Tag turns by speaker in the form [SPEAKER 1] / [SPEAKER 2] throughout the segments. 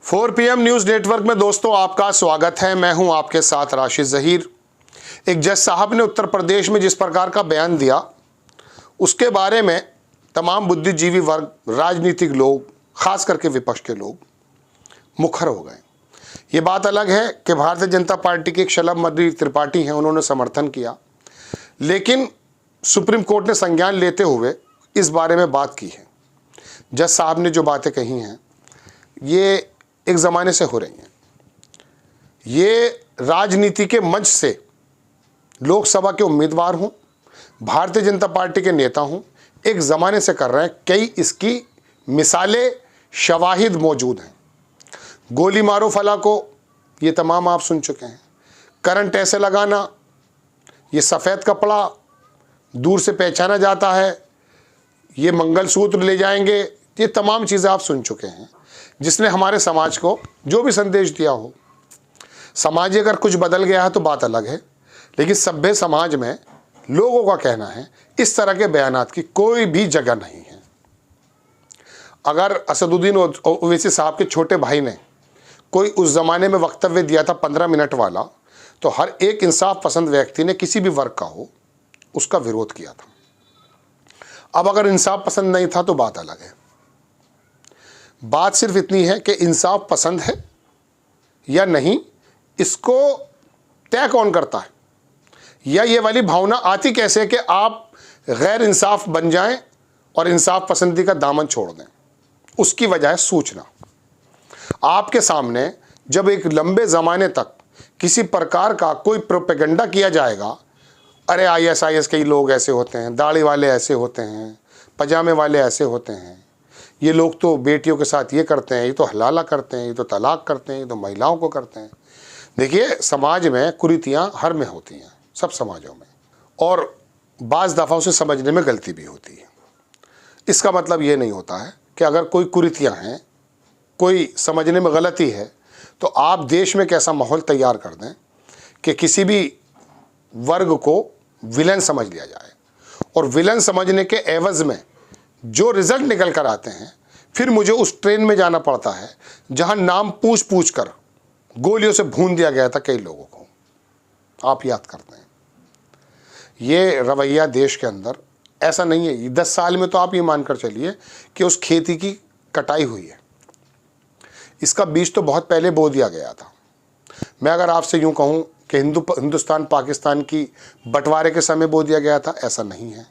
[SPEAKER 1] 4 PM news network में दोस्तों आपका स्वागत है। मैं हूं आपके साथ राशिद ज़हीर। एक जज साहब ने उत्तर प्रदेश में जिस प्रकार का बयान दिया उसके बारे में तमाम बुद्धिजीवी वर्ग, राजनीतिक लोग, खास करके विपक्ष के लोग मुखर हो गए। ये बात अलग है कि भारतीय जनता पार्टी के एक शलभमर्दी त्रिपाठी हैं, उन्होंने समर्थन किया, लेकिन सुप्रीम कोर्ट ने संज्ञान लेते हुए इस बारे में बात की है। जज साहब ने जो बातें कही हैं ये एक ज़माने से हो रही हैं। ये राजनीति के मंच से लोकसभा के उम्मीदवार हों, भारतीय जनता पार्टी के नेता हों, एक ज़माने से कर रहे हैं। कई इसकी मिसालें, शवाहिद मौजूद हैं। गोली मारो फला को, ये तमाम आप सुन चुके हैं। करंट ऐसे लगाना, ये सफ़ेद कपड़ा दूर से पहचाना जाता है, ये मंगलसूत्र ले जाएंगे, ये तमाम चीज़ें आप सुन चुके हैं, जिसने हमारे समाज को जो भी संदेश दिया हो। समाज अगर कुछ बदल गया है तो बात अलग है, लेकिन सभ्य समाज में लोगों का कहना है इस तरह के बयानात की कोई भी जगह नहीं है। अगर असदुद्दीन ओवैसी साहब के छोटे भाई ने कोई उस ज़माने में वक्तव्य दिया था 15 मिनट वाला, तो हर एक इंसाफ पसंद व्यक्ति ने, किसी भी वर्ग का हो, उसका विरोध किया था। अब अगर इंसाफ पसंद नहीं था तो बात अलग है। बात सिर्फ इतनी है कि इंसाफ पसंद है या नहीं, इसको तय कौन करता है, या ये वाली भावना आती कैसे कि आप गैर इंसाफ बन जाएं और इंसाफ पसंदी का दामन छोड़ दें। उसकी वजह है सूचना। आपके सामने जब एक लंबे ज़माने तक किसी प्रकार का कोई प्रोपेगेंडा किया जाएगा, अरे ISIS के लोग ऐसे होते हैं, दाढ़ी वाले ऐसे होते हैं, पजामे वाले ऐसे होते हैं, ये लोग तो बेटियों के साथ ये करते हैं, ये तो हलाला करते हैं, ये तो तलाक करते हैं, ये तो महिलाओं को करते हैं। देखिए, समाज में कुरीतियाँ हर में होती हैं, सब समाजों में, और बाज़ दफ़ा उसे समझने में गलती भी होती है। इसका मतलब ये नहीं होता है कि अगर कोई कुरीतियाँ हैं, कोई समझने में गलती है, तो आप देश में कैसा माहौल तैयार कर दें कि किसी भी वर्ग को विलन समझ लिया जाए, और विलन समझने के एवज़ में जो रिज़ल्ट निकल कर आते हैं, फिर मुझे उस ट्रेन में जाना पड़ता है जहां नाम पूछ पूछ कर गोलियों से भून दिया गया था कई लोगों को। आप याद करते हैं, ये रवैया देश के अंदर ऐसा नहीं है। 10 साल में तो आप ये मानकर चलिए कि उस खेती की कटाई हुई है। इसका बीज तो बहुत पहले बो दिया गया था। मैं अगर आपसे यूँ कहूँ कि हिंदुस्तान पाकिस्तान की बंटवारे के समय बो दिया गया था, ऐसा नहीं है।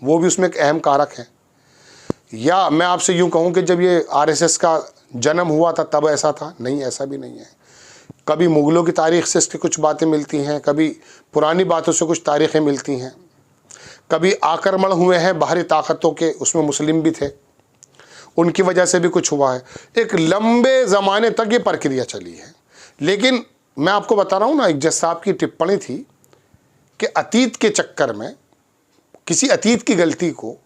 [SPEAKER 1] वो भी उसमें एक अहम कारक है। या मैं आपसे यूँ कहूँ कि जब ये RSS का जन्म हुआ था तब ऐसा था, नहीं, ऐसा भी नहीं है। कभी मुग़लों की तारीख़ से इसकी कुछ बातें मिलती हैं, कभी पुरानी बातों से कुछ तारीख़ें मिलती हैं, कभी आक्रमण हुए हैं बाहरी ताकतों के, उसमें मुस्लिम भी थे, उनकी वजह से भी कुछ हुआ है। एक लंबे ज़माने तक ये प्रक्रिया चली है। लेकिन मैं आपको बता रहा हूँ ना, एक जज साहब की टिप्पणी थी कि अतीत के चक्कर में, किसी अतीत की गलती को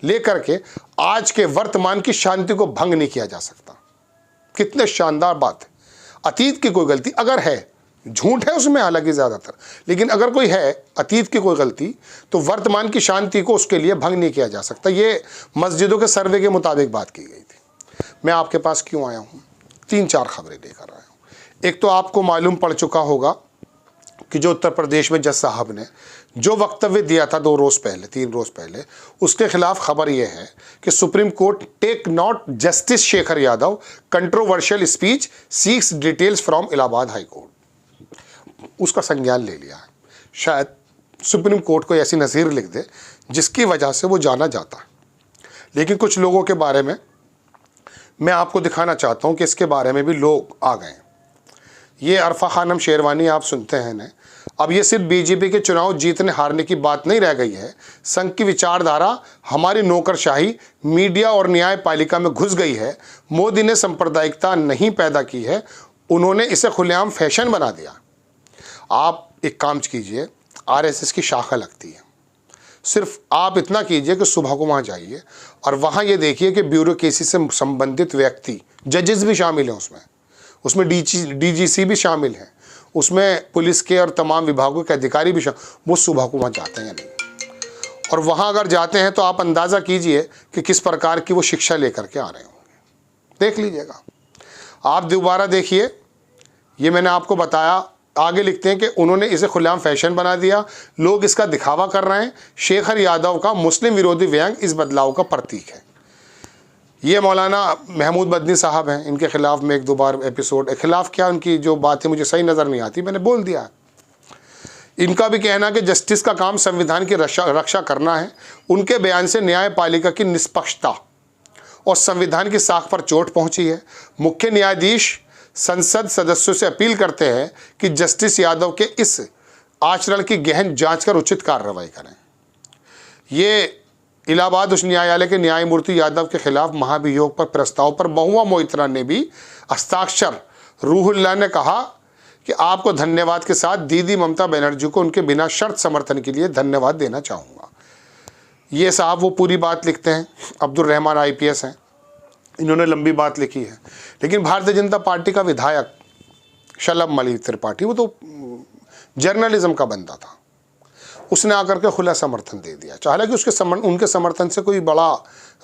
[SPEAKER 1] लेकर के आज के वर्तमान की शांति को भंग नहीं किया जा सकता। कितने शानदार बात है। अतीत की कोई गलती अगर है, झूठ है उसमें हालांकि ज़्यादातर, लेकिन अगर कोई है अतीत की कोई गलती, तो वर्तमान की शांति को उसके लिए भंग नहीं किया जा सकता। ये मस्जिदों के सर्वे के मुताबिक बात की गई थी। मैं आपके पास क्यों आया हूँ, 3-4 खबरें लेकर आया हूँ। एक तो आपको मालूम पड़ चुका होगा कि जो उत्तर प्रदेश में जज साहब ने जो वक्तव्य दिया था 2 रोज़ पहले, 3 रोज़ पहले, उसके खिलाफ खबर यह है कि supreme court take note justice Shekhar Yadav controversial speech seeks details from Allahabad high court. उसका संज्ञान ले लिया है। शायद सुप्रीम कोर्ट को ऐसी नज़ीर लिख दे जिसकी वजह से वो जाना जाता है। लेकिन कुछ लोगों के बारे में मैं आपको दिखाना चाहता हूँ कि इसके बारे में भी लोग आ गए। ये अरफा खानम शेरवानी आप सुनते हैं ना। अब ये सिर्फ बीजेपी के चुनाव जीतने हारने की बात नहीं रह गई है। संघ की विचारधारा, हमारी नौकरशाही, मीडिया और न्यायपालिका में घुस गई है। मोदी ने सांप्रदायिकता नहीं पैदा की है, उन्होंने इसे खुलेआम फैशन बना दिया। आप एक काम कीजिए, RSS की शाखा लगती है, सिर्फ आप इतना कीजिए कि सुबह को वहाँ जाइए और वहाँ ये देखिए कि ब्यूरोक्रेसी से संबंधित व्यक्ति, जजेस भी शामिल हैं उसमें DGC भी शामिल हैं, उसमें पुलिस के और तमाम विभागों के अधिकारी भी वो सुबह को वहाँ जाते हैं या नहीं। और वहाँ अगर जाते हैं तो आप अंदाज़ा कीजिए कि किस प्रकार की वो शिक्षा लेकर के आ रहे होंगे। देख लीजिएगा। आप दोबारा देखिए, ये मैंने आपको बताया। आगे लिखते हैं कि उन्होंने इसे खुलेआम फैशन बना दिया, लोग इसका दिखावा कर रहे हैं। शेखर यादव का मुस्लिम विरोधी व्यंग इस बदलाव का प्रतीक है। ये मौलाना महमूद मदनी साहब हैं, इनके खिलाफ में 1-2 बार एपिसोड, खिलाफ क्या, उनकी जो बातें मुझे सही नज़र नहीं आती, मैंने बोल दिया। इनका भी कहना कि जस्टिस का काम संविधान की रक्षा करना है। उनके बयान से न्यायपालिका की निष्पक्षता और संविधान की साख पर चोट पहुंची है। मुख्य न्यायाधीश संसद सदस्यों से अपील करते हैं कि जस्टिस यादव के इस आचरण की गहन जांच कर उचित कार्रवाई करें। ये इलाहाबाद उच्च न्यायालय के न्यायमूर्ति यादव के खिलाफ महाभियोग पर प्रस्ताव पर महुआ मोइत्रा ने भी हस्ताक्षर। रूहुल्लाह ने कहा कि आपको धन्यवाद के साथ दीदी ममता बनर्जी को उनके बिना शर्त समर्थन के लिए धन्यवाद देना चाहूँगा। ये साहब वो पूरी बात लिखते हैं। अब्दुल रहमान IPS हैं, इन्होंने लंबी बात लिखी है। लेकिन भारतीय जनता पार्टी का विधायक शलभ मलिक त्रिपाठी, वो तो जर्नलिज्म का बंदा था, उसने आकर के खुला समर्थन दे दिया। हालांकि उनके समर्थन से कोई बड़ा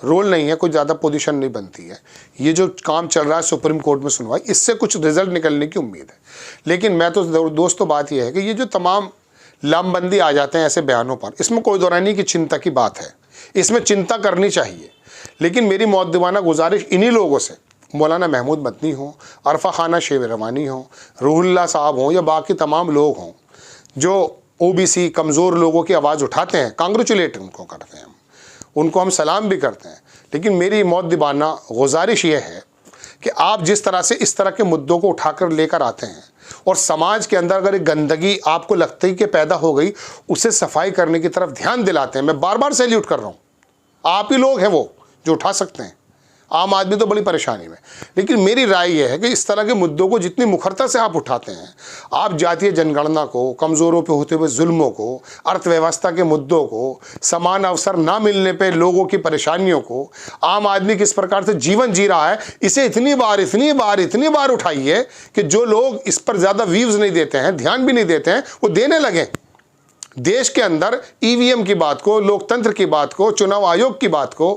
[SPEAKER 1] रोल नहीं है, कोई ज़्यादा पोजीशन नहीं बनती है। ये जो काम चल रहा है सुप्रीम कोर्ट में सुनवाई, इससे कुछ रिजल्ट निकलने की उम्मीद है। लेकिन मैं तो दोस्तों बात यह है कि ये जो तमाम लामबंदी आ जाते हैं ऐसे बयानों पर, इसमें कोई दोहरानी की चिंता की बात है, इसमें चिंता करनी चाहिए। लेकिन मेरी मौद्दीबाना गुजारिश इन्हीं लोगों से, मौलाना महमूद मदनी हो, अरफा खाना शेरवानी हो, रूहुल्लाह साहब हों या बाकी तमाम लोग हों जो OBC कमज़ोर लोगों की आवाज़ उठाते हैं, कांग्रेचुलेट उनको करते हैं, उनको हम सलाम भी करते हैं। लेकिन मेरी मौद्दीबाना गुजारिश ये है कि आप जिस तरह से इस तरह के मुद्दों को उठाकर लेकर आते हैं और समाज के अंदर अगर एक गंदगी आपको लगता है कि पैदा हो गई, उसे सफाई करने की तरफ ध्यान दिलाते हैं। मैं बार बार सैल्यूट कर रहा हूँ, आप ही लोग हैं वो जो उठा सकते हैं। आम आदमी तो बड़ी परेशानी में। लेकिन मेरी राय यह है कि इस तरह के मुद्दों को जितनी मुखरता से आप उठाते हैं, आप जातीय जनगणना को, कमज़ोरों पे होते हुए जुल्मों को, अर्थव्यवस्था के मुद्दों को, समान अवसर ना मिलने पे लोगों की परेशानियों को, आम आदमी किस प्रकार से जीवन जी रहा है, इसे इतनी बार उठाइए कि जो लोग इस पर ज़्यादा व्यूज़ नहीं देते हैं, ध्यान भी नहीं देते हैं, वो देने लगें। देश के अंदर EVM की बात को, लोकतंत्र की बात को, चुनाव आयोग की बात को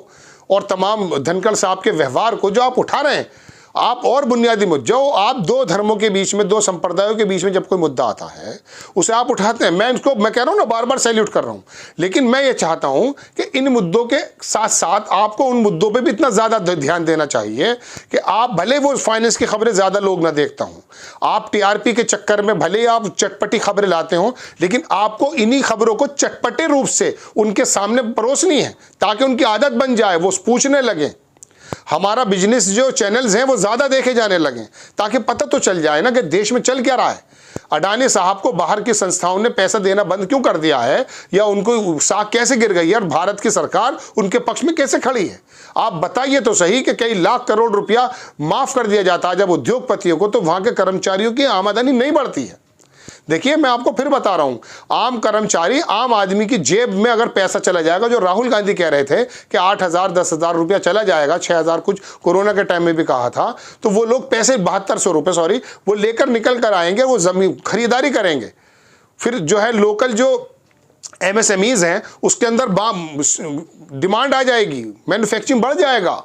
[SPEAKER 1] और तमाम धनखड़ साहब के व्यवहार को जो आप उठा रहे हैं, आप और बुनियादी मुद्दे, जो आप 2 धर्मों के बीच में, 2 संप्रदायों के बीच में जब कोई मुद्दा आता है उसे आप उठाते हैं। मैं कह रहा हूँ ना, बार बार सैल्यूट कर रहा हूँ। लेकिन मैं ये चाहता हूँ कि इन मुद्दों के साथ साथ आपको उन मुद्दों पे भी इतना ज़्यादा ध्यान देना चाहिए कि आप भले वो फाइनेंस की खबरें ज़्यादा लोग ना देखता हूँ, आप TRP के चक्कर में भले ही आप चटपटी खबरें लाते हो, लेकिन आपको इन्हीं खबरों को चटपटे रूप से उनके सामने परोसनी है ताकि उनकी आदत बन जाए, वो पूछने लगें। हमारा बिजनेस जो चैनल्स हैं वो ज़्यादा देखे जाने लगें, ताकि पता तो चल जाए ना कि देश में चल क्या रहा है। अडानी साहब को बाहर की संस्थाओं ने पैसा देना बंद क्यों कर दिया है, या उनको साख कैसे गिर गई है और भारत की सरकार उनके पक्ष में कैसे खड़ी है। आप बताइए तो सही कि कई लाख करोड़ रुपया माफ़ कर दिया जाता है जब उद्योगपतियों को, तो वहाँ के कर्मचारियों की आमदनी नहीं बढ़ती है। देखिए, मैं आपको फिर बता रहा हूं, आम कर्मचारी, आम आदमी की जेब में अगर पैसा चला जाएगा, जो राहुल गांधी कह रहे थे कि 8,000 10,000 रुपया चला जाएगा, 6,000 कुछ कोरोना के टाइम में भी कहा था, तो वो लोग पैसे 7200 रुपये वो लेकर निकल कर आएंगे, वो जमीन खरीदारी करेंगे। फिर जो है लोकल जो MSMEs हैं उसके अंदर डिमांड आ जाएगी, मैन्युफैक्चरिंग बढ़ जाएगा।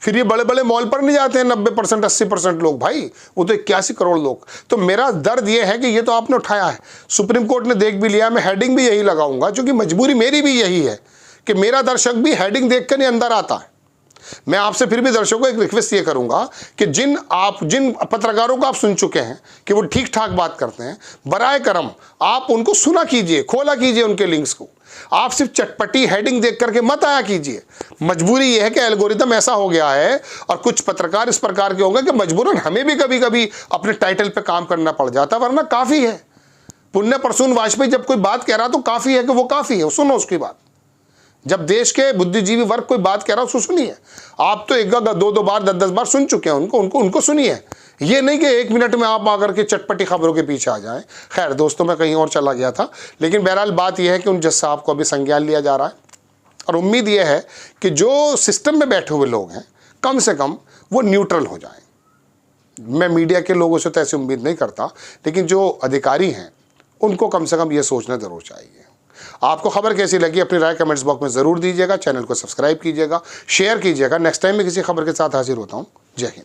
[SPEAKER 1] फिर ये बड़े बड़े मॉल पर नहीं जाते हैं 90% 80% लोग, भाई वो तो 81 करोड़ लोग। तो मेरा दर्द ये है कि ये तो आपने उठाया है, सुप्रीम कोर्ट ने देख भी लिया। मैं हेडिंग भी यही लगाऊंगा, क्योंकि मजबूरी मेरी भी यही है कि मेरा दर्शक भी हेडिंग देख कर ही अंदर आता है। मैं आपसे फिर भी दर्शकों को एक रिक्वेस्ट ये करूंगा कि जिन पत्रकारों को आप सुन चुके हैं कि वो ठीक ठाक बात करते हैं, बराए करम आप उनको सुना कीजिए, खोला कीजिए उनके लिंक्स को। आप सिर्फ चटपटी हेडिंग देख करके मत आया कीजिए। मजबूरी यह है कि एल्गोरिदम ऐसा हो गया है और कुछ पत्रकार इस प्रकार के होंगे कि मजबूरन हमें भी कभी कभी अपने टाइटल पे काम करना पड़ जाता, वरना काफ़ी है। पुण्य प्रसून वाजपेयी जब कोई बात कह रहा तो काफ़ी है कि वो काफ़ी है, सुनो उसकी बात। जब देश के बुद्धिजीवी वर्ग कोई बात कह रहा है उसको सुनिए। आप तो 1-2 बार 10 बार सुन चुके हैं उनको सुनिए। ये नहीं कि 1 मिनट में आप आकर के चटपटी खबरों के पीछे आ जाएं। खैर दोस्तों, मैं कहीं और चला गया था, लेकिन बहरहाल बात यह है कि उन जज साहब को अभी संज्ञान लिया जा रहा है और उम्मीद यह है कि जो सिस्टम में बैठे हुए लोग हैं कम से कम वो न्यूट्रल हो जाएं। मैं मीडिया के लोगों से तो ऐसी उम्मीद नहीं करता, लेकिन जो अधिकारी हैं उनको कम से कम ये सोचना ज़रूर चाहिए। आपको खबर कैसी लगी अपनी राय कमेंट्स बॉक्स में ज़रूर दीजिएगा। चैनल को सब्सक्राइब कीजिएगा, शेयर कीजिएगा। नेक्स्ट टाइम मैं किसी खबर के साथ हाजिर होता हूँ। जय हिंद।